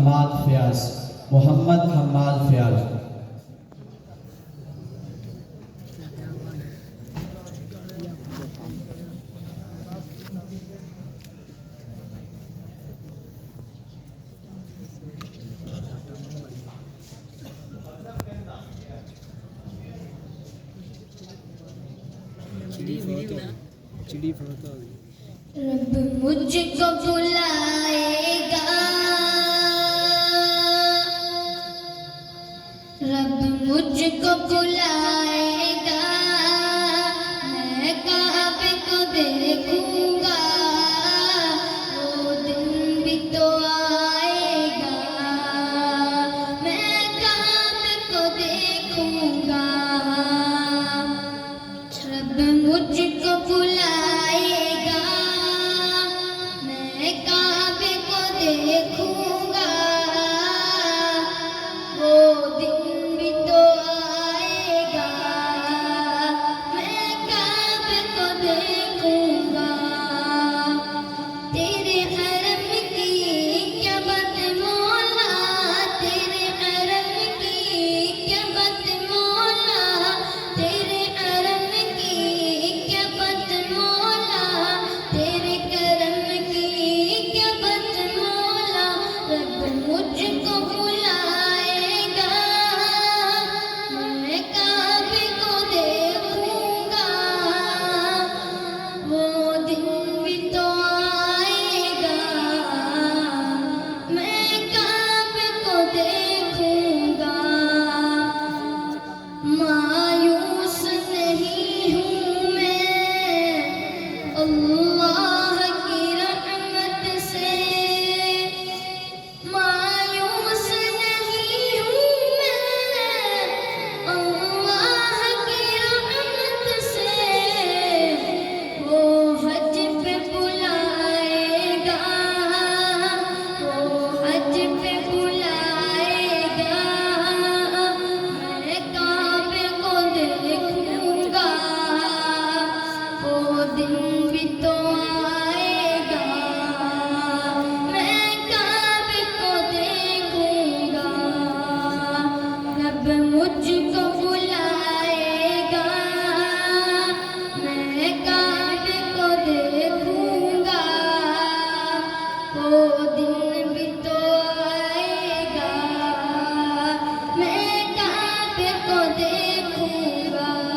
हमाद फयाज, मोहम्मद हमाद फयाज। रब मुझको बुलाएगा, रब मुझको बुलाएगा, मैं काबे को देखूंगा, वो दिन भी तो आएगा, मैं काबे को देखूंगा। रब मुझको बुलाएगा, मैं काबे को देखूंगा, वो दिन भी तो आएगा, मैं काबे को देखूंगा। तेरे हरम की क्या बात मौला, तेरे हरम की क्या बात मौला, तेरे हरम की क्या बात मौला, तेरे करम की क्या बात मौला। रब मुझको